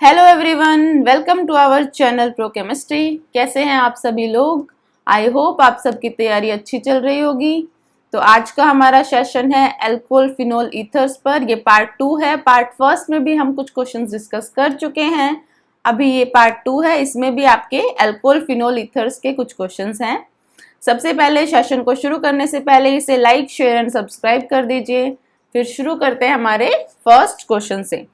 Hello everyone, welcome to our channel Pro Chemistry. कैसे हैं आप सभी लोग? आई होप आप सबकी तैयारी अच्छी चल रही होगी। तो आज का हमारा सेशन है एल्कोहल फिनोल ईथर्स पर। ये पार्ट 2 है। पार्ट फर्स्ट में भी हम कुछ क्वेश्चंस डिस्कस कर चुके हैं। अभी ये पार्ट 2 है, इसमें भी आपके एल्कोहल फिनोल ईथर्स के कुछ क्वेश्चंस हैं। सबसे पहले सेशन को शुरू करने से पहले इसे लाइक, शेयर एंड सब्सक्राइब कर दीजिए। फिर शुरू करते हैं हमारे फर्स्ट क्वेश्चन से।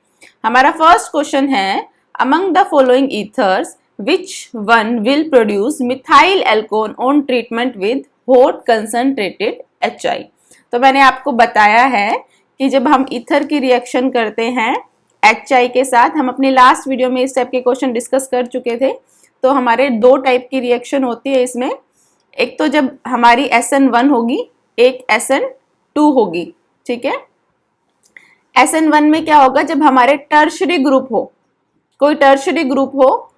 हमारा फर्स्ट क्वेश्चन है, among the following ethers which one will produce methyl alcohol on treatment with hot concentrated HI। तो मैंने आपको बताया है कि जब हम ईथर की रिएक्शन करते हैं HI के साथ, हम अपनी लास्ट वीडियो में इस टाइप के क्वेश्चन डिस्कस कर चुके थे। तो हमारे दो टाइप की रिएक्शन होती है इसमें। एक तो जब हमारी SN1 होगी, एक SN2 होगी। ठीक है, SN1 में क्या होगा, जब हमारे टर्शरी ग्रुप हो, कोई टर्शरी ग्रुप हो,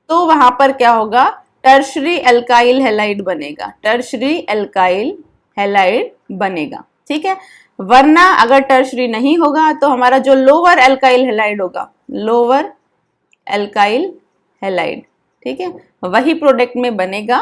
तो वहां पर क्या होगा, टर्शरी एल्काइल हैलाइड बनेगा। टर्शरी एल्काइल हैलाइड बनेगा। ठीक है, वरना अगर टर्शरी नहीं होगा तो हमारा जो लोअर एल्काइल हैलाइड होगा, लोअर एल्काइल हैलाइड, ठीक है, वही प्रोडक्ट में बनेगा।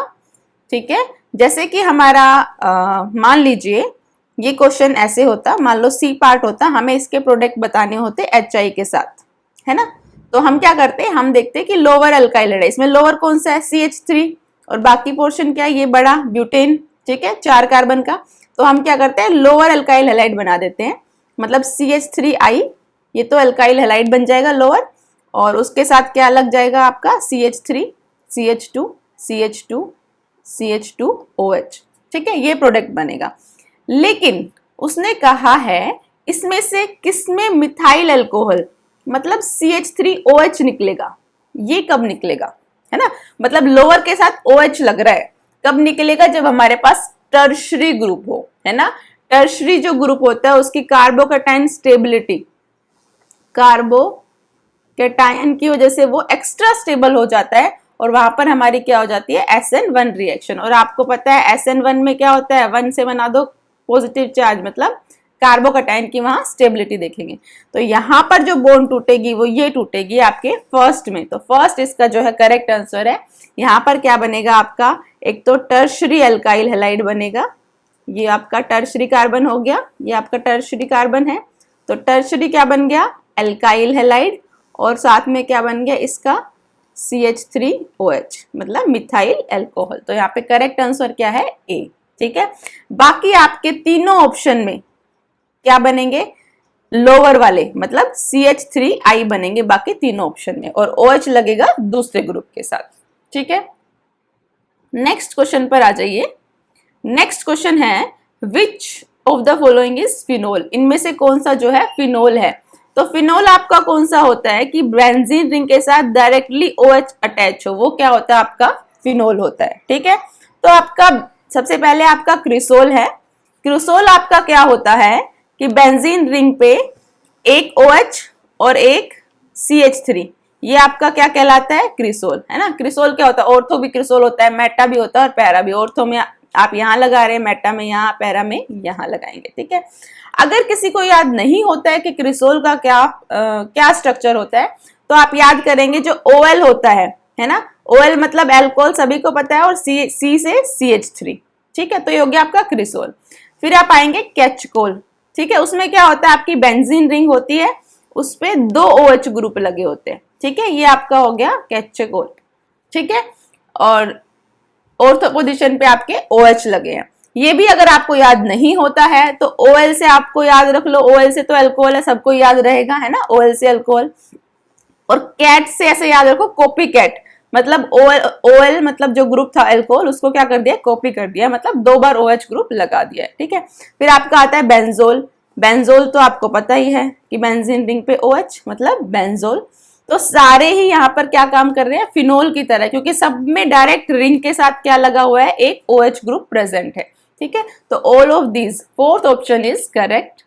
ठीक है, जैसे कि हमारा मान लीजिए ये क्वेश्चन ऐसे होता, मान लो C पार्ट होता, हमें इसके प्रोडक्ट बताने होते HI के साथ, है ना। तो हम क्या करते हैं, हम देखते हैं कि लोअर अल्काइल है, इसमें लोअर कौन सा है, CH3, और बाकी पोर्शन क्या है, ये बड़ा ब्यूटेन, ठीक है, 4 कार्बन का। तो हम क्या करते हैं, लोअर अल्काइल हैलाइड बना देते हैं, मतलब CH3I, ये तो अल्काइल हैलाइड बन जाएगा लोअर, और उसके साथ क्या लग जाएगा आपका CH3, CH2, CH2, CH2OH। ठीक है, ये प्रोडक्ट बनेगा। लेकिन उसने कहा है इसमें से किसमें मिथाइल अल्कोहल, मतलब CH3OH निकलेगा। ये कब निकलेगा, है ना, मतलब लोअर के साथ OH लग रहा है, कब निकलेगा, जब हमारे पास टर्शरी ग्रुप हो, है ना। टर्शरी जो ग्रुप होता है उसकी कार्बोकैटायन स्टेबिलिटी, कार्बोकैटायन की वजह से वो एक्स्ट्रा स्टेबल हो जाता है, और वहां पर हमारी क्या हो जाती है, SN1 रिएक्शन। और आपको पता है SN1 में क्या होता है, 1 से बना दो पॉजिटिव चार्ज, मतलब कार्बोकैटायन की वहां स्टेबिलिटी देखेंगे। तो यहां पर जो बॉन्ड टूटेगी वो ये टूटेगी आपके फर्स्ट में। तो फर्स्ट इसका जो है करेक्ट आंसर है। यहां पर क्या बनेगा आपका, एक तो टर्शरी एल्काइल हैलाइड बनेगा, ये आपका टर्शरी कार्बन हो गया, ये आपका टर्शरी कार्बन है। तो टर्शरी क्या बन गया, एल्काइल हैलाइड, और साथ में क्या बन गया इसका CH3OH, मतलब मिथाइल अल्कोहल। तो यहाँ पे करेक्ट आंसर क्या है, A। ठीक है, बाकी आपके तीनों ऑप्शन में क्या बनेंगे, लोअर वाले, मतलब CH3I बनेंगे बाकी तीनों ऑप्शन में, और OH लगेगा दूसरे ग्रुप के साथ। ठीक है, नेक्स्ट क्वेश्चन पर आ जाइए। नेक्स्ट क्वेश्चन है, which of the following is phenol, इनमें से कौन सा जो है फिनोल है। तो फिनोल आपका कौन सा होता है कि बेंजीन रिंग के साथ डायरेक्टली OH अटैच हो, वो क्या होता है आपका फिनोल होता है। ठीक है, तो आपका सबसे पहले आपका क्रिसोल है। क्रिसोल आपका क्या होता है कि बेंजीन रिंग पे एक OH और एक CH3, ये आपका क्या कहलाता है, क्रिसोल, है ना। क्रिसोल क्या होता है, ऑर्थो भी क्रिसोल होता है, मेटा भी होता है, और पैरा भी। ऑर्थो में आप यहाँ लगा रहे हैं, मेटा में यहाँ, पैरा में यहाँ लगाएंगे। ठीक है, अगर किसी को याद नहीं होता है कि क्रिसोल का क्या स्ट्रक्चर होता है, तो आप याद करेंगे जो OL होता है ना, OL मतलब एल्कोहल, सभी को पता है, और C से CH3। ठीक है, तो ये हो गया आपका क्रिसोल। फिर आप आएंगे कैचकोल। ठीक है, उसमें क्या होता है, आपकी बेंजीन रिंग होती है, उस पे 2 OH ग्रुप लगे होते हैं। ठीक है, ये आपका हो गया कैचकोल। ठीक है, और ऑर्थो पोजीशन पे आपके OH लगे हैं। ये भी अगर आपको याद नहीं होता है तो OL से आपको याद रख लो, OL से तो अल्कोहल है, सबको याद रहेगा, है ना, OL से अल्कोहल। और कैट से ऐसे याद रखो, कॉपी कैट, मतलब OL मतलब जो ग्रुप था अल्कोहल, उसको क्या कर दिया, कॉपी कर दिया, मतलब 2 बार OH ग्रुप लगा दिया है। ठीक है, फिर आपका आता है बेंजोल। बेंजोल तो आपको पता ही है कि बेंजीन रिंग पे OH, मतलब बेंजोल। तो सारे ही यहाँ पर क्या काम कर रहे हैं, फिनोल की तरह, क्योंकि सब में डायरेक्ट रिंग के साथ क्या लगा हुआ है, एक OH ग्रुप प्रेजेंट है। ठीक है, तो all of these, fourth option is correct.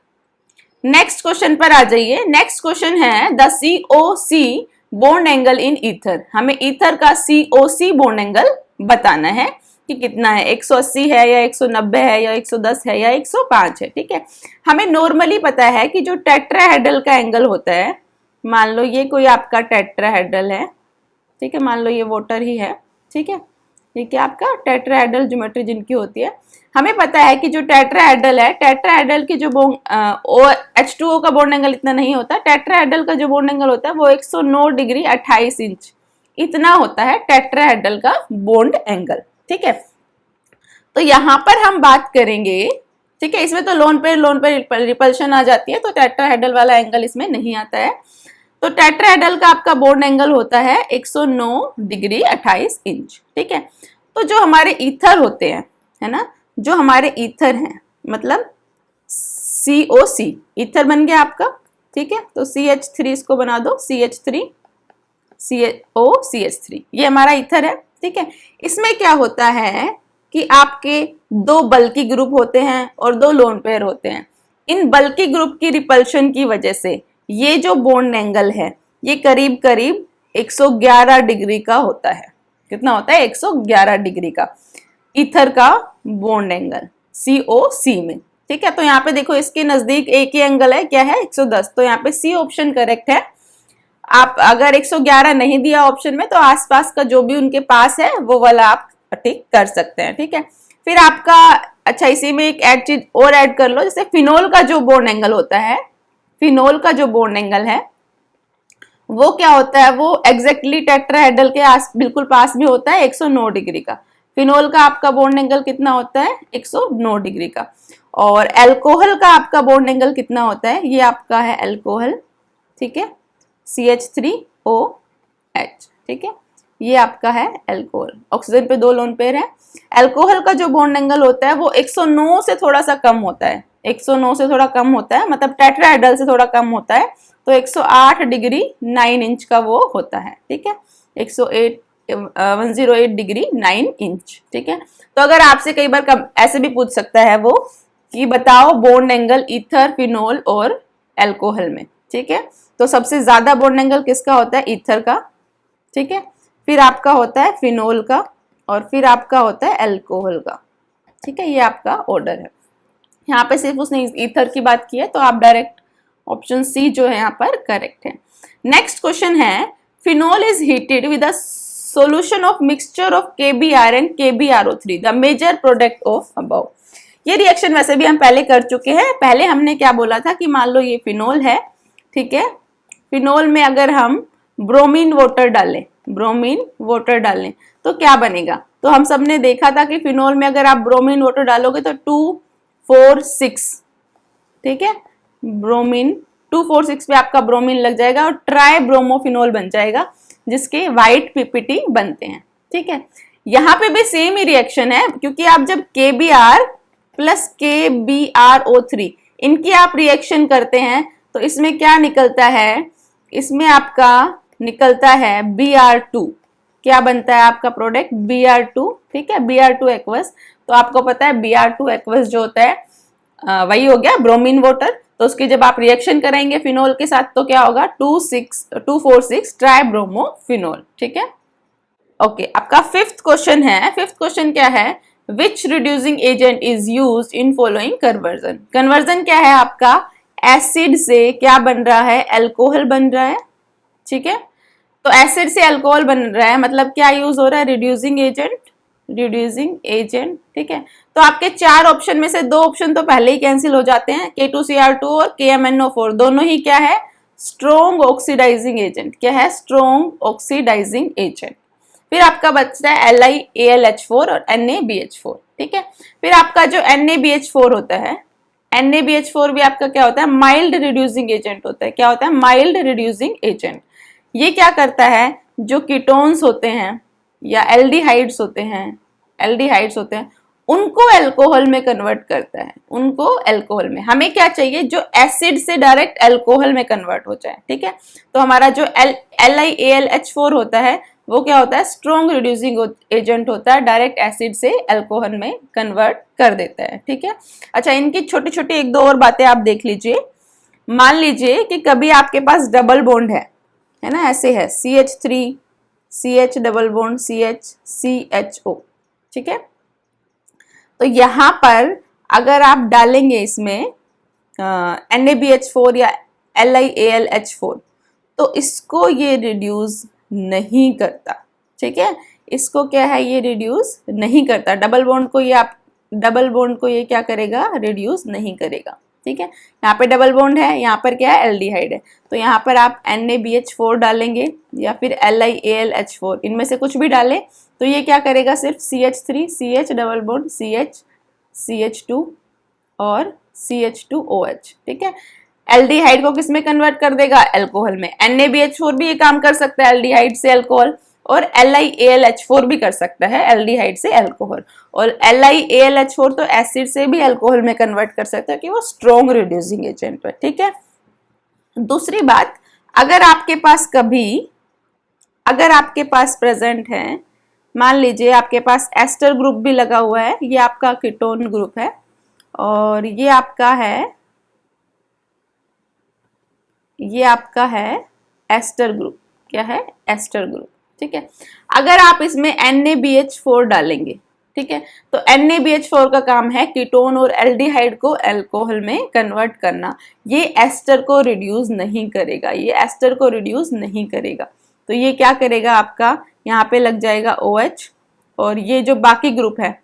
Next question पर आ जाइए। नेक्स्ट क्वेश्चन है, the COC bond angle in ether. हमें ईथर का COC बॉन्ड एंगल बताना है कि कितना है, 180 है या 190 है या 110 है या 105 है। ठीक है, हमें नॉर्मली पता है कि जो टेट्राहेड्रल का एंगल होता है मान लो ये कोई आपका टेट्राहेड्रल है, ठीक है, मान लो ये वाटर ही है, ठीक है, ये क्या आपका टेट्राहेड्रल ज्योमेट्री जिनकी होती है। हमें पता है कि जो टेट्राहेड्रल है, टेट्राहेड्रल की जो H2O का बॉन्ड एंगल इतना नहीं होता, टेट्राहेड्रल का जो बॉन्ड एंगल होता है वो 109 डिग्री 28 इंच इतना होता है टेट्राहेड्रल का बॉन्ड एंगल, ठीक है। तो यहाँ पर हम बात करेंगे, ठीक है, इसमें तो लोन पे रिपल्शन आ जाती है, तो टेट्राहेड्रल वाला एंगल इसमें नहीं आता है। तो टेट्राहेड्रल का आपका बॉन्ड एंगल होता है 109 डिग्री 28 इंच, ठीक है। तो जो हमारे ईथर होते हैं, है ना, जो हमारे ईथर हैं, मतलब COC ईथर बन गया आपका, ठीक है। तो CH3 इसको बना दो, CH3 COCH3 ये हमारा ईथर है, ठीक है। इसमें क्या होता है कि आपके दो बल्की ग्रुप होते हैं और दो लोन पेयर होते हैं। इन बल्की ग्रुप की रिपल्शन की वजह से ये जो बॉन्ड एंगल है ये करीब करीब 111 डिग्री का होता है। कितना होता है? 111 डिग्री का ईथर का बॉन्ड एंगल COC में, ठीक है। तो यहाँ पे देखो इसके नजदीक एक ही एंगल है, क्या है? 110। तो यहाँ पे C ऑप्शन करेक्ट है। आप अगर 111 नहीं दिया ऑप्शन में तो आसपास का जो भी उनके पास है वो वाला आप ठीक कर सकते हैं, ठीक है। फिर आपका अच्छा इसी में एक चीज और ऐड कर लो, जैसे फिनोल का जो बॉन्ड एंगल होता है, फिनोल का जो बॉन्ड एंगल है वो क्या होता है? वो एग्जैक्टली टेट्राहेड्रल के बिल्कुल पास में होता है 109 डिग्री का। फिनोल का आपका बॉन्ड एंगल कितना होता है? 109 डिग्री का। और एल्कोहल का आपका बॉन्ड एंगल कितना होता है? ये आपका है एल्कोहल, ठीक है, CH3OH, ठीक है, ये आपका है एल्कोहल। ऑक्सीजन पे दो लोन पेयर है। एल्कोहल का जो बॉन्ड एंगल होता है वो 109 से थोड़ा सा कम होता है, 109 से थोड़ा कम होता है, मतलब टेट्राहेड्रल से थोड़ा कम होता है। तो 108 डिग्री 9 इंच का वो होता है, ठीक है, 108 डिग्री 9 इंच, ठीक है। तो अगर आपसे कई बार ऐसे भी पूछ सकता है वो कि बताओ बॉन्ड एंगल ईथर, फिनोल और एल्कोहल में, ठीक है। तो सबसे ज्यादा बॉन्ड एंगल किसका होता है? ईथर का, ठीक है, फिर आपका होता है फिनोल का और फिर आपका होता है एल्कोहल का, ठीक है। ये आपका ऑर्डर है। यहाँ पे सिर्फ उसने ईथर की बात की है तो आप डायरेक्ट ऑप्शन सी जो है यहाँ पर करेक्ट है। नेक्स्ट क्वेश्चन है, phenol is heated with a solution of mixture of KBr and KBrO3 the major product of above. ये रिएक्शन वैसे भी हम पहले कर चुके हैं। पहले हमने क्या बोला था कि मान लो ये फिनोल है, ठीक है, फिनोल में अगर हम ब्रोमीन वाटर डालें, ब्रोमीन वाटर डालें तो क्या बनेगा? तो हम सबने देखा था कि फिनोल में अगर आप ब्रोमीन वाटर डालोगे तो 2,4,6, ठीक है, ब्रोमीन 2,4,6 पे आपका ब्रोमीन लग जाएगा और ट्राई ब्रोमोफिनोल बन जाएगा जिसके व्हाइट PPT बनते हैं, ठीक है। यहाँ पे भी सेम ही रिएक्शन है, क्योंकि आप जब KBr प्लस KBrO3 इनकी आप रिएक्शन करते हैं तो इसमें क्या निकलता है? इसमें आपका निकलता है Br2। क्या बनता है आपका प्रोडक्ट? Br2, ठीक है, Br2 एक्वस। तो आपको पता है Br2 एक्वस जो होता है वही हो गया ब्रोमीन वाटर। तो उसकी जब आप रिएक्शन करेंगे फिनोल के साथ तो क्या होगा? 2,4,6 ट्राइब्रोमोफिनोल, ठीक है। ओके, आपका फिफ्थ क्वेश्चन है। फिफ्थ क्वेश्चन क्या है? Which reducing agent is use in following conversion. Conversion क्या है आपका? एसिड से क्या बन रहा है? एल्कोहल बन रहा है, ठीक है। तो एसिड से अल्कोहल बन रहा है, मतलब क्या यूज हो रहा है? रिड्यूसिंग एजेंट, रिड्यूसिंग एजेंट, ठीक है। तो आपके चार ऑप्शन में से दो ऑप्शन तो पहले ही कैंसिल हो जाते हैं, K2Cr2 और KMnO4 दोनों ही क्या है? Strong oxidising agent. क्या है? Strong oxidising agent. फिर आपका बचता है LiAlH4 और NaBH4, ठीक है। फिर आपका जो NaBH4 होता है, NaBH4 भी आपका क्या होता है? माइल्ड रिड्यूसिंग एजेंट होता है। क्या होता है? Mild reducing agent. ये क्या करता है? जो कीटोन्स होते हैं या एल्डिहाइड्स होते हैं उनको अल्कोहल में कन्वर्ट करता है, उनको अल्कोहल में। हमें क्या चाहिए? जो एसिड से डायरेक्ट अल्कोहल में कन्वर्ट हो जाए, ठीक है। तो हमारा जो LiAlH4 होता है वो क्या होता है? स्ट्रॉन्ग रिड्यूसिंग एजेंट होता है, डायरेक्ट एसिड से अल्कोहल में कन्वर्ट कर देता है, ठीक है। अच्छा, इनकी छोटी छोटी एक दो और बातें आप देख लीजिए। मान लीजिए कि कभी आपके पास डबल बॉन्ड है ना, ऐसे है CH3 CH double bond CH CHO, ठीक है। तो यहां पर अगर आप डालेंगे इसमें NaBH4 या LiAlH4 तो इसको ये रिड्यूस नहीं करता, ठीक है। इसको क्या है, ये रिड्यूस नहीं करता। डबल बॉन्ड को ये क्या करेगा, रिड्यूस नहीं करेगा, ठीक है। यहाँ पे डबल बॉन्ड है, यहाँ पर क्या है, एल्डिहाइड है, तो यहाँ पर आप NaBH4 डालेंगे या फिर LiAlH4, इनमें से कुछ भी डालें तो ये क्या करेगा, सिर्फ CH3 CH double bond CH CH2 और CH2OH, ठीक है। एल्डिहाइड को किस में कन्वर्ट कर देगा, अल्कोहल में। NaBH4 भी ये काम कर सकता है एल्डिहाइड से अल्कोहल, और LiAlH4 भी कर सकता है एल्डिहाइड से अल्कोहल, और LiAlH4 तो एसिड से भी अल्कोहल में कन्वर्ट कर सकता है कि वो स्ट्रॉन्ग रिड्यूसिंग एजेंट है, ठीक है। दूसरी बात, अगर आपके पास प्रेजेंट है, मान लीजिए आपके पास एस्टर ग्रुप भी लगा हुआ है, ये आपका कीटोन ग्रुप है और ये आपका है एस्टर ग्रुप, क्या है, एस्टर ग्रुप, ठीक है। अगर आप इसमें NaBH4 डालेंगे, ठीक है, तो NaBH4 का काम है कीटोन और एल्डिहाइड को अल्कोहल में कन्वर्ट करना, ये एस्टर को रिड्यूस नहीं करेगा, तो ये क्या करेगा, आपका यहाँ पे लग जाएगा OH, और ये जो बाकी ग्रुप है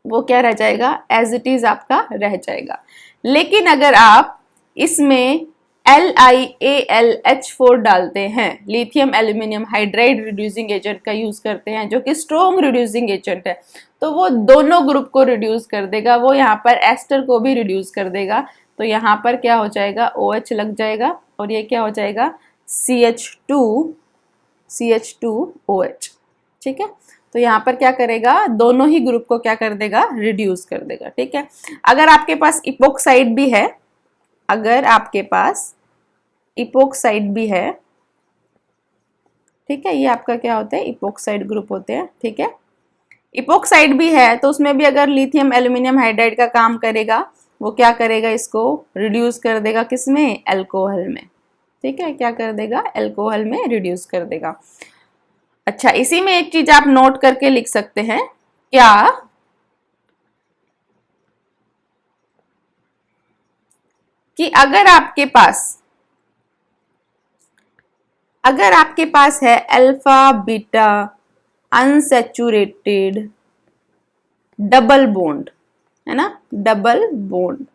वो क्या रह जाएगा, एज इट इज आपका रह जाएगा। लेकिन अगर आप इसमें LiAlH4 डालते हैं, lithium aluminium hydride reducing agent का यूज करते हैं, जो कि स्ट्रॉन्ग रिड्यूसिंग एजेंट है, तो वो दोनों ग्रुप को रिड्यूस कर देगा, वो यहाँ पर एस्टर को भी रिड्यूस कर देगा, तो यहाँ पर क्या हो जाएगा, OH लग जाएगा, और ये क्या हो जाएगा, CH2OH, ठीक है। तो यहाँ पर क्या करेगा, दोनों ही ग्रुप को क्या कर देगा, रिड्यूस कर देगा, ठीक है। अगर आपके पास इपोक्साइड भी है, ठीक है, ये आपका क्या होता है, इपोक्साइड ग्रुप होते हैं, ठीक है। इपोक्साइड भी है तो उसमें भी अगर लिथियम एल्यूमिनियम हाइड्राइड का काम करेगा, वो क्या करेगा, इसको रिड्यूस कर देगा, किसमें, अल्कोहल में, ठीक है, क्या कर देगा, अल्कोहल में रिड्यूस कर देगा। अच्छा, इसी में एक चीज आप नोट करके लिख सकते हैं, क्या कि अगर आपके पास है alpha beta unsaturated double bond, है ना, डबल बॉन्ड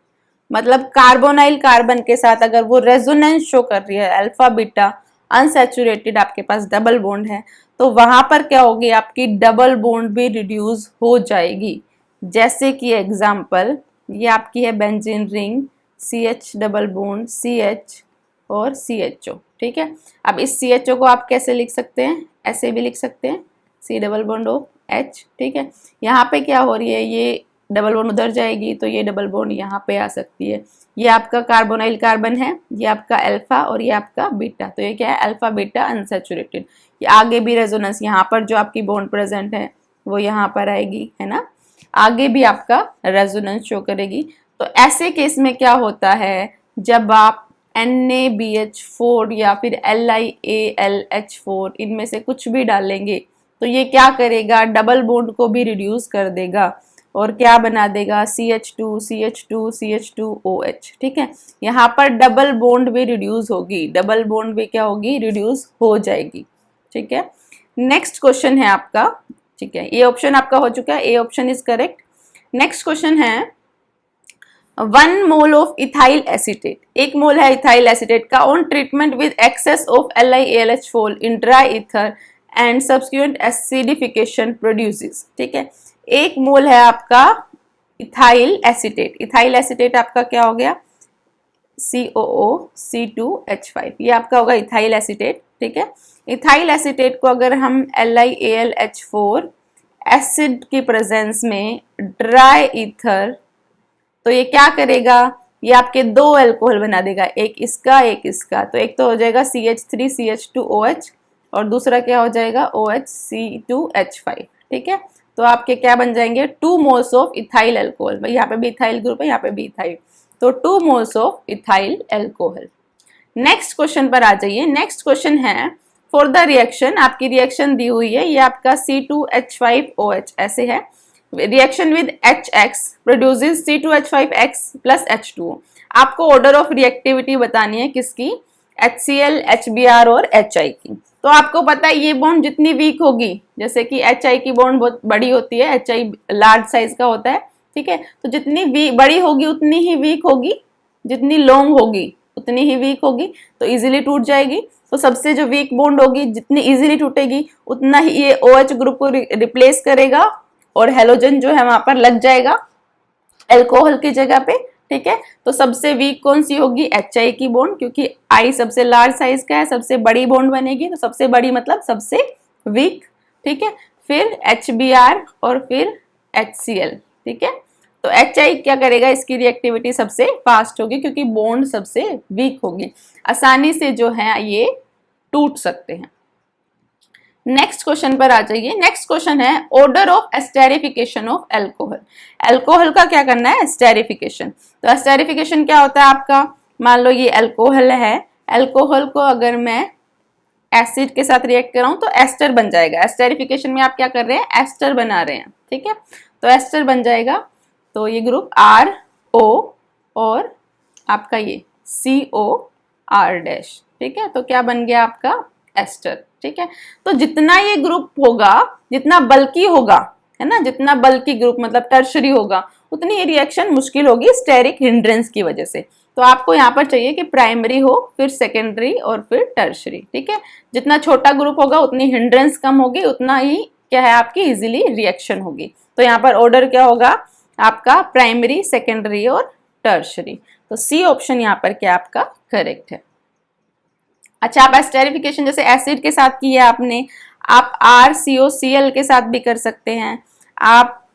मतलब कार्बोनाइल कार्बन के साथ अगर वो रेजोनेंस शो कर रही है, अल्फा बीटा अनसैचुरेटेड आपके पास डबल बॉन्ड है, तो वहां पर क्या होगी, आपकी डबल बॉन्ड भी रिड्यूस हो जाएगी। जैसे कि एग्जांपल, ये आपकी है benzene ring, CH double bond CH और CHO, ठीक है। अब इस CHO को आप कैसे लिख सकते हैं, ऐसे भी लिख सकते हैं, C डबल बॉन्ड OH, ठीक है। यहाँ पे क्या हो रही है, ये डबल बॉन्ड उधर जाएगी तो ये डबल बॉन्ड यहाँ पे आ सकती है। ये आपका कार्बोनाइल कार्बन है, ये आपका अल्फा और ये आपका बीटा, तो ये क्या है, अल्फा बीटा अनसैचुरेटेड। ये आगे भी रेजोनेंस, यहाँ पर जो आपकी बॉन्ड प्रेजेंट है वो यहाँ पर आएगी, है ना, आगे भी आपका रेजोनेंस शो करेगी। तो ऐसे केस में क्या होता है, जब आप NaBH4 या फिर LiAlH4 इनमें से कुछ भी डालेंगे तो ये क्या करेगा, डबल बॉन्ड को भी रिड्यूस कर देगा और क्या बना देगा, CH2CH2CH2OH, ठीक है। यहाँ पर डबल बॉन्ड भी रिड्यूस होगी, डबल बॉन्ड भी क्या होगी, रिड्यूस हो जाएगी, ठीक है। नेक्स्ट क्वेश्चन है आपका, ठीक है, ये ऑप्शन आपका हो चुका है, A option is correct. Next question है, 1 mole of ethyl acetate, 1 mole है इथाइल एसीटेट का, on treatment with excess of LiAlH4 in dry ether and subsequent acidification produces, ठीक है। 1 मोल है आपका इथाइल एसीटेट आपका क्या हो गया, COOC2H5, ये आपका होगा इथाइल एसीटेट, ठीक है। इथाइल एसीटेट को अगर हम LiAlH4 एसिड की प्रेजेंस में ड्राई ईथर, तो ये क्या करेगा, ये आपके दो अल्कोहल बना देगा, एक इसका, तो एक तो हो जाएगा CH3CH2OH और दूसरा क्या हो जाएगा, OHC2H5, ठीक है। तो आपके क्या बन जाएंगे, 2 मोल्स ऑफ इथाइल अल्कोहल, भाई यहाँ पे भी इथाइल ग्रुप है, यहाँ पे भी इथाइल, तो 2 moles of ethyl alcohol. Next question पर आ जाइए। नेक्स्ट क्वेश्चन है, फॉर द रिएक्शन, आपकी रिएक्शन दी हुई है, ये आपका C2H5OH ऐसे है, reaction with HX produces C2H5X plus H2O। आपको ऑर्डर ऑफ रिएक्टिविटी बतानी है किसकी, HCl, HBr और HI की। तो आपको पता है ये बॉन्ड जितनी वीक होगी, जैसे कि HI की बॉन्ड बहुत बड़ी होती है, HI लार्ज साइज का होता है, ठीक है, तो जितनी बड़ी होगी उतनी ही वीक होगी, जितनी लॉन्ग होगी उतनी ही वीक होगी, तो इजीली टूट जाएगी। तो सबसे जो वीक बॉन्ड होगी, जितनी इजीली टूटेगी उतना ही ये OH ग्रुप को रिप्लेस करेगा और हेलोजन जो है वहां पर लग जाएगा अल्कोहल की जगह पे, ठीक है। तो सबसे वीक कौन सी होगी? HI की बॉन्ड, क्योंकि I सबसे लार्ज साइज का है, सबसे बड़ी बॉन्ड बनेगी, तो सबसे बड़ी मतलब सबसे वीक, ठीक है। फिर HBr और फिर HCl, ठीक है। तो HI क्या करेगा? इसकी रिएक्टिविटी सबसे फास्ट होगी क्योंकि बॉन्ड सबसे वीक होगी, आसानी से जो है ये टूट सकते हैं। नेक्स्ट क्वेश्चन पर आ जाइए। नेक्स्ट क्वेश्चन है order of esterification of alcohol. Alcohol का क्या करना है? एस्टेरिफिकेशन। तो एस्टेरिफिकेशन क्या होता है आपका? मान लो ये अल्कोहल है, अल्कोहल को अगर मैं एसिड के साथ रिएक्ट कराऊं तो एस्टर बन जाएगा। एस्टेरिफिकेशन में आप क्या कर रहे हैं? एस्टर बना रहे हैं, ठीक है। तो एस्टर बन जाएगा, तो ये ग्रुप RO और आपका ये COR', ठीक है। तो क्या बन गया आपका? एस्टर, ठीक है। तो जितना ये ग्रुप होगा, जितना बल्कि होगा, है ना, जितना बल्कि ग्रुप मतलब टर्शरी होगा, उतनी ये रिएक्शन मुश्किल होगी स्टेरिक हिंड्रेंस की वजह से। तो आपको यहाँ पर चाहिए कि प्राइमरी हो, फिर सेकेंडरी और फिर टर्शरी, ठीक है। जितना छोटा ग्रुप होगा उतनी हिंड्रेंस कम होगी, उतना ही क्या है आपकी इजीली रिएक्शन होगी। तो यहाँ पर ऑर्डर क्या होगा आपका? प्राइमरी, सेकेंडरी और टर्शरी। तो सी ऑप्शन यहाँ पर क्या आपका करेक्ट है। अच्छा, आप एस्टेरिफिकेशन जैसे एसिड के साथ किया आपने, आप RCOCl के साथ भी कर सकते हैं, आप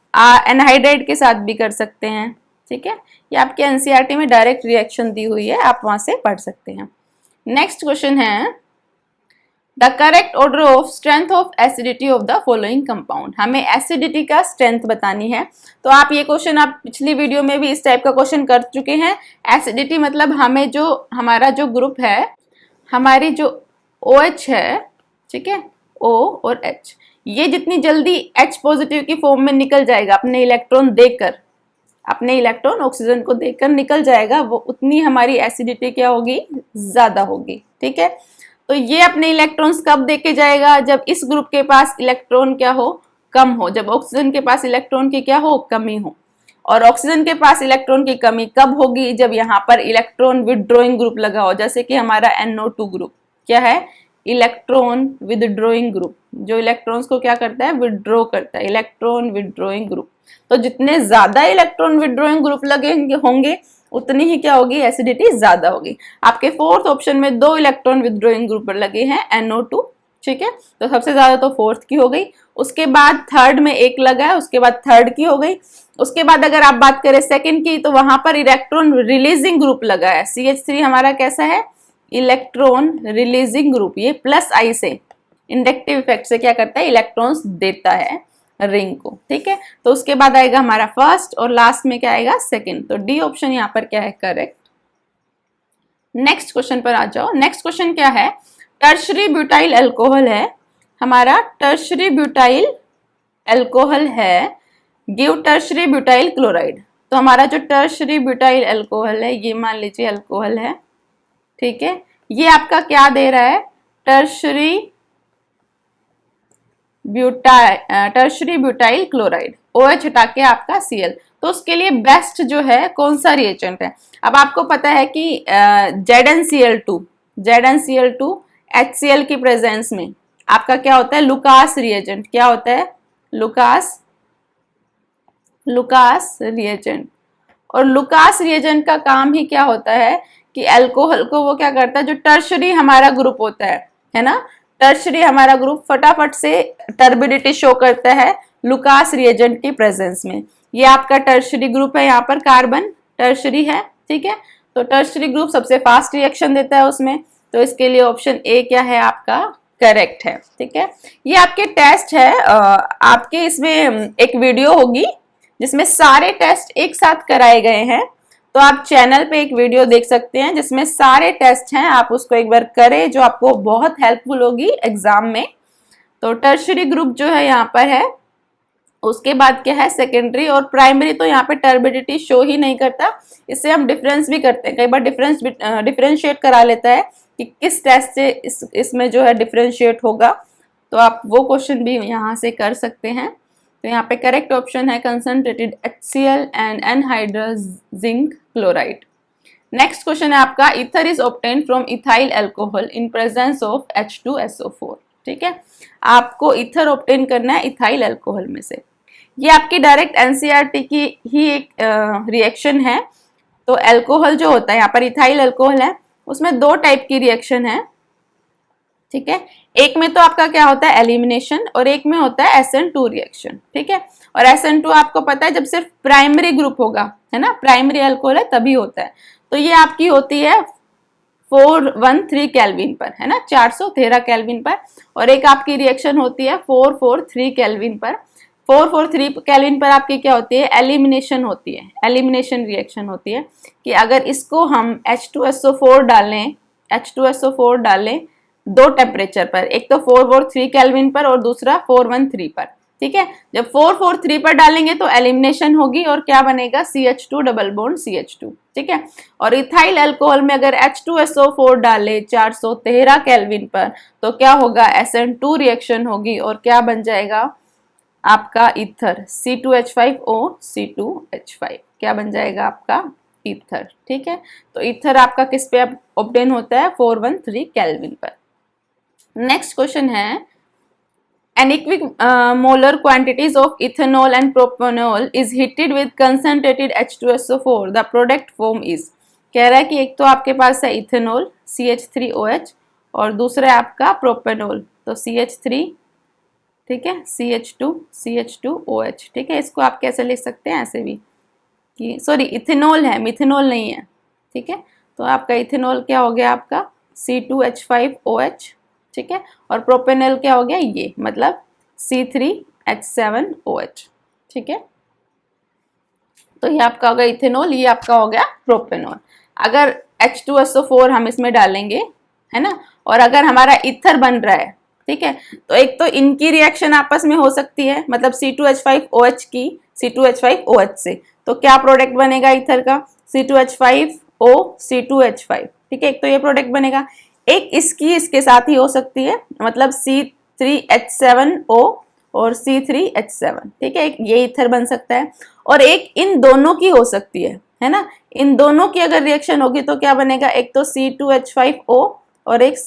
एनहाइड्राइड के साथ भी कर सकते हैं, ठीक है। ये आपके एनसीईआरटी में डायरेक्ट रिएक्शन दी हुई है, आप वहां से पढ़ सकते हैं। नेक्स्ट क्वेश्चन है the correct order of strength of acidity of the following compound. हमें एसिडिटी का स्ट्रेंथ बतानी है। तो आप ये क्वेश्चन आप पिछली वीडियो में भी इस टाइप का क्वेश्चन कर चुके हैं। एसिडिटी मतलब हमें जो हमारा जो ग्रुप है, हमारी जो OH है, ठीक है, O और H, ये जितनी जल्दी H पॉजिटिव की फॉर्म में निकल जाएगा अपने इलेक्ट्रॉन देकर, अपने इलेक्ट्रॉन ऑक्सीजन को देकर निकल जाएगा, वो उतनी हमारी एसिडिटी क्या होगी? ज्यादा होगी, ठीक है। तो ये अपने इलेक्ट्रॉन्स कब देके जाएगा? जब इस ग्रुप के पास इलेक्ट्रॉन क्या हो? कम हो। जब ऑक्सीजन के पास इलेक्ट्रॉन की क्या हो? कमी हो। और ऑक्सीजन के पास इलेक्ट्रॉन की कमी कब होगी? जब यहाँ पर इलेक्ट्रॉन विदड्रॉइंग ग्रुप लगा हो, जैसे कि हमारा NO2 ग्रुप क्या है? इलेक्ट्रॉन विदड्रॉइंग ग्रुप, जो इलेक्ट्रॉन्स को क्या करता है? विदड्रॉ करता है, इलेक्ट्रॉन विदड्रॉइंग ग्रुप। तो जितने ज्यादा इलेक्ट्रॉन विदड्रॉइंग ग्रुप लगे होंगे उतनी ही क्या होगी? एसिडिटी ज्यादा होगी। आपके फोर्थ ऑप्शन में 2 इलेक्ट्रॉन विदड्रॉइंग ग्रुप लगे हैं, NO2, ठीक है। तो सबसे ज्यादा तो फोर्थ की हो गई, उसके बाद थर्ड में एक लगा है, उसके बाद थर्ड की हो गई, उसके बाद अगर आप बात करें सेकंड की तो वहां पर इलेक्ट्रॉन रिलीजिंग ग्रुप लगा है। CH3 हमारा कैसा है? Electron releasing group. ये +I से इंडक्टिव इफेक्ट से क्या करता है? इलेक्ट्रॉन्स देता है रिंग को, ठीक है। तो उसके बाद आएगा हमारा फर्स्ट और लास्ट में क्या आएगा? सेकंड। तो डी ऑप्शन यहाँ पर क्या है? करेक्ट। नेक्स्ट क्वेश्चन पर आ जाओ। नेक्स्ट क्वेश्चन क्या है? टर्शरी ब्यूटाइल अल्कोहल है हमारा, टर्शरी ब्यूटाइल अल्कोहल है, गिव टर्शरी ब्यूटाइल क्लोराइड। तो हमारा जो टर्शरी ब्यूटाइल अल्कोहल है, ये मान लीजिए अल्कोहल है, ठीक है, ये आपका क्या दे रहा है? टर्शरी ब्यूटाइल क्लोराइड, OH हटा के आपका Cl। तो उसके लिए बेस्ट जो है कौन सा रिएजेंट है? अब आपको पता है कि ZnCl2 HCl की प्रेजेंस में आपका क्या होता है? Lucas reagent. क्या होता है? Lucas reagent. और लुकास रिएजेंट का काम ही क्या होता है कि अल्कोहल को वो क्या करता है? जो टर्शरी हमारा ग्रुप होता है ना, टर्शरी हमारा ग्रुप फटाफट से टर्बिडिटी शो करता है लुकास रिएजेंट की प्रेजेंस में। ये आपका टर्शरी ग्रुप है, यहाँ पर कार्बन टर्शरी है, ठीक है। तो टर्शरी ग्रुप सबसे फास्ट रिएक्शन देता है उसमें, तो इसके लिए ऑप्शन ए क्या है आपका? करेक्ट है, ठीक है। ये आपके टेस्ट है, आपके इसमें एक वीडियो होगी जिसमें सारे टेस्ट एक साथ कराए गए हैं। तो आप चैनल पे एक वीडियो देख सकते हैं जिसमें सारे टेस्ट हैं, आप उसको एक बार करें, जो आपको बहुत हेल्पफुल होगी एग्जाम में। तो टर्शरी ग्रुप जो है यहाँ पर है, उसके बाद क्या है? सेकेंडरी और प्राइमरी। तो यहाँ पे टर्बिडिटी शो ही नहीं करता, इससे हम डिफरेंस भी करते हैं, कई बार डिफरेंशिएट करा लेता है कि किस टेस्ट से इसमें जो है डिफरेंशिएट होगा, तो आप वो क्वेश्चन भी यहाँ से कर सकते हैं। तो यहाँ पे करेक्ट ऑप्शन है concentrated HCl and anhydrous zinc chloride. Next question है आपका, ether is obtain from ethyl alcohol in presence of H2SO4। ठीक है, आपको ईथर ऑब्टेन करना है इथाइल अल्कोहल में से। ये आपकी डायरेक्ट NCERT की ही एक रिएक्शन है। तो अल्कोहल जो होता है, यहाँ पर इथाइल अल्कोहल है, उसमें दो टाइप की रिएक्शन है। ठीक है, एक में तो आपका क्या होता है एलिमिनेशन, और एक में होता है SN2 रिएक्शन। ठीक है, और SN2 आपको पता है जब सिर्फ प्राइमरी ग्रुप होगा, है ना, प्राइमरी अल्कोहल है तभी होता है। तो ये आपकी होती है 413 केल्विन पर, है ना, 413 केल्विन पर। और एक आपकी रिएक्शन होती है 443 केल्विन पर। 443 केल्विन पर आपकी क्या होती है, एलिमिनेशन होती है, एलिमिनेशन रिएक्शन होती है कि अगर इसको हम H2SO4 डालें, H2SO4 डालें दो टेम्परेचर पर, एक तो 443 केल्विन पर और दूसरा 413 पर। ठीक है, जब 443 पर डालेंगे तो एलिमिनेशन होगी और क्या बनेगा, CH2 डबल बॉन्ड CH2। ठीक है, और इथाइल अल्कोहल में अगर H2SO4 डाले 413 केल्विन पर तो क्या होगा, SN2 रिएक्शन होगी और क्या बन जाएगा आपका ईथर, C2H5O C2H5, क्या बन जाएगा आपका ईथर। ठीक है, तो ईथर आपका किस पे ऑब्टेन होता है, 413 केल्विन पर। नेक्स्ट क्वेश्चन है, an equimolar quantities of ethanol and propanol is heated with concentrated H2SO4, the product form is। कह रहा है कि एक तो आपके पास है इथेनॉल CH3OH और दूसरा है आपका प्रोपेनॉल, तो CH3, ठीक है, CH2OH। ठीक है, इसको आप कैसे लिख सकते हैं, ऐसे भी कि सॉरी इथेनॉल है, मिथेनॉल नहीं है। ठीक है, तो आपका इथेनॉल क्या हो गया आपका C2H5OH। ठीक है, और प्रोपेनॉल क्या हो गया, ये मतलब C3H7OH। ठीक है, तो ये आपका हो गया इथेनॉल, ये आपका हो गया प्रोपेनॉल। अगर H2SO4 हम इसमें डालेंगे, है ना, और अगर हमारा ईथर बन रहा है, ठीक है, तो एक तो इनकी रिएक्शन आपस में हो सकती है, मतलब C2H5OH की C2H5OH से, तो क्या प्रोडक्ट बनेगा ईथर का, C2H5O C2H5। ठीक है, एक तो ये प्रोडक्ट बनेगा, एक इसकी इसके साथ ही हो सकती है, मतलब C3H7O और C3H7। ठीक है, एक ये ईथर बन सकता है, और एक इन दोनों की हो सकती है ना, इन दोनों की अगर रिएक्शन होगी तो क्या बनेगा, एक तो C2H5O और एक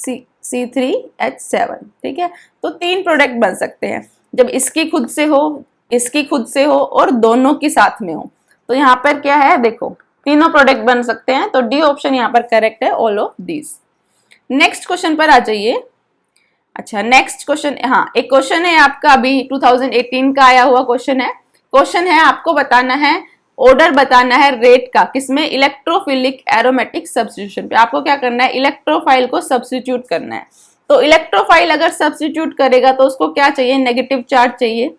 C3H7। ठीक है, तो तीन प्रोडक्ट बन सकते हैं जब इसकी खुद से हो, इसकी खुद से हो और दोनों की साथ में हो। तो यहाँ पर क्या है, देखो तीनों प्रोडक्ट बन सकते हैं, तो डी ऑप्शन यहाँ पर करेक्ट है, all of these. Next question पर आ जाइए। अच्छा, नेक्स्ट क्वेश्चन, हाँ एक क्वेश्चन है आपका अभी 2018 का आया हुआ क्वेश्चन है। क्वेश्चन है आपको बताना है, ऑर्डर बताना है रेट का, किसमें, इलेक्ट्रोफिलिक एरोमेटिक सब्स्टिट्यूशन पे। आपको क्या करना है, इलेक्ट्रोफाइल को सब्स्टिट्यूट करना है। तो इलेक्ट्रोफाइल अगर सब्स्टिट्यूट करेगा तो उसको क्या चाहिए, नेगेटिव चार्ज चाहिए।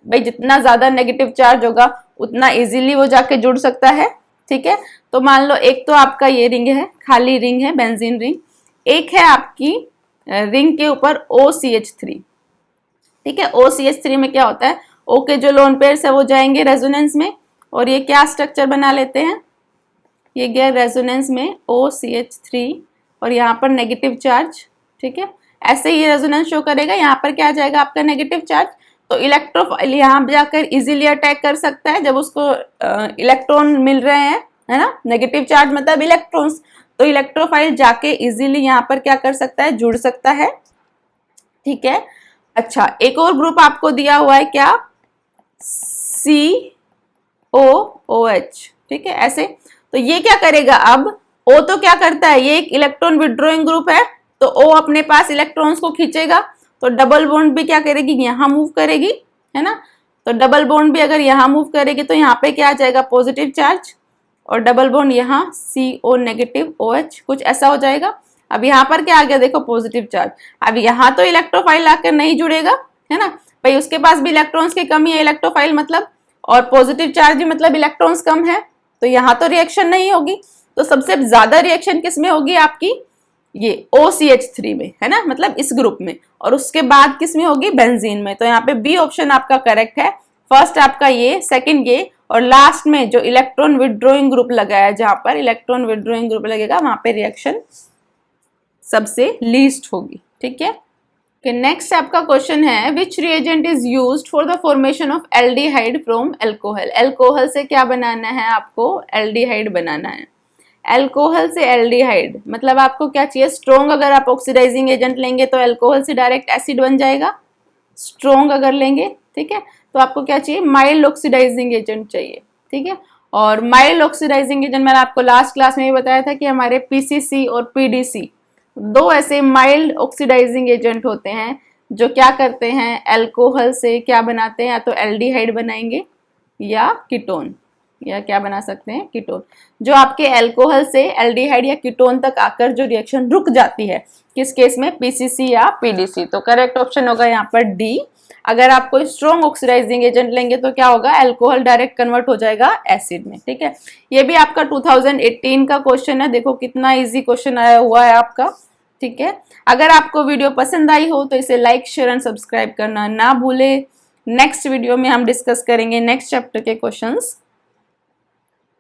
भाई जितना ज्यादा नेगेटिव चार्ज होगा उतना इजीली वो जाके जुड़ सकता है। ठीक है, तो मान लो एक तो आपका ये रिंग है, खाली रिंग है, बेंजीन रिंग, एक है आपकी रिंग के ऊपर OCH3। ठीक है, OCH3 में क्या होता है, O के जो लोन पेयर्स है वो जाएंगे रेजोनेंस में, और ये क्या स्ट्रक्चर बना लेते हैं, ये गया रेजोनेंस में OCH3 और यहाँ पर नेगेटिव चार्ज। ठीक है, ऐसे ही रेजोनेंस शो करेगा, यहाँ पर क्या आ जाएगा आपका नेगेटिव चार्ज। तो इलेक्ट्रोफाइल यहाँ जाकर इजीली अटैक कर सकता है जब उसको इलेक्ट्रॉन मिल रहे हैं, है ना, नेगेटिव चार्ज मतलब इलेक्ट्रॉन्स, तो इलेक्ट्रोफाइल जाके इजीली यहाँ पर क्या कर सकता है, जुड़ सकता है। ठीक है, अच्छा एक और ग्रुप आपको दिया हुआ है क्या, COOH। ठीक है, ऐसे, तो ये क्या करेगा, अब O तो क्या करता है, ये एक इलेक्ट्रॉन विड्रॉइंग ग्रुप है, तो O अपने पास इलेक्ट्रॉन्स को खींचेगा, तो डबल बॉन्ड भी क्या करेगी, यहाँ मूव करेगी, है ना, तो डबल बॉन्ड भी अगर यहाँ मूव करेगी तो यहाँ पे क्या आ जाएगा, पॉजिटिव चार्ज, और डबल बॉन्ड यहाँ CO नेगेटिव OH, कुछ ऐसा हो जाएगा। अब यहाँ पर क्या आ गया, देखो पॉजिटिव चार्ज। अब यहाँ तो इलेक्ट्रोफाइल आकर नहीं जुड़ेगा, है ना, भाई उसके पास भी इलेक्ट्रॉन्स की कमी है, इलेक्ट्रोफाइल मतलब, और पॉजिटिव चार्ज भी मतलब इलेक्ट्रॉन्स कम है, तो यहाँ तो रिएक्शन नहीं होगी। तो सबसे ज्यादा रिएक्शन किस में होगी आपकी, ये OCH3 में, है ना, मतलब इस ग्रुप में, और उसके बाद किस में होगी, बेंजीन में। तो यहाँ पे बी ऑप्शन आपका करेक्ट है, फर्स्ट आपका ये, सेकंड ये, और लास्ट में जो इलेक्ट्रॉन विड्रॉइंग ग्रुप लगा है, जहां पर इलेक्ट्रॉन विड्रॉइंग ग्रुप लगेगा वहां पे रिएक्शन सबसे लीस्ट होगी। ठीक है, नेक्स्ट आपका क्वेश्चन है which reagent is used for the formation of aldehyde from alcohol. Alcohol से क्या बनाना है, आपको एल्डिहाइड बनाना है। एल्कोहल से एल्डिहाइड मतलब आपको क्या चाहिए, स्ट्रॉन्ग। अगर आप ऑक्सीडाइजिंग एजेंट लेंगे तो एल्कोहल से डायरेक्ट एसिड बन जाएगा, स्ट्रॉन्ग अगर लेंगे। ठीक है, तो आपको क्या चाहिए, माइल्ड ऑक्सीडाइजिंग एजेंट चाहिए। ठीक है, और माइल्ड ऑक्सीडाइजिंग एजेंट मैंने आपको लास्ट क्लास में भी बताया था कि हमारे पीसीसी और पीडीसी दो ऐसे माइल्ड ऑक्सीडाइजिंग एजेंट होते हैं जो क्या करते हैं, एल्कोहल से क्या बनाते हैं, या तो एल्डिहाइड बनाएंगे या कीटोन, या क्या बना सकते हैं, कीटोन। जो आपके एल्कोहल से एल्डिहाइड या कीटोन तक आकर जो रिएक्शन रुक जाती है, किस केस में, पीसीसी या पीडीसी। तो करेक्ट ऑप्शन होगा यहाँ पर डी। अगर आप कोई स्ट्रॉन्ग ऑक्सीडाइजिंग एजेंट लेंगे तो क्या होगा, एल्कोहल डायरेक्ट कन्वर्ट हो जाएगा एसिड में। ठीक है, ये भी आपका 2018 का क्वेश्चन है। देखो कितना इजी क्वेश्चन आया हुआ है आपका। ठीक है, अगर आपको वीडियो पसंद आई हो तो इसे लाइक शेयर एंड सब्सक्राइब करना ना भूले। नेक्स्ट वीडियो में हम डिस्कस करेंगे नेक्स्ट चैप्टर के क्वेश्चंस।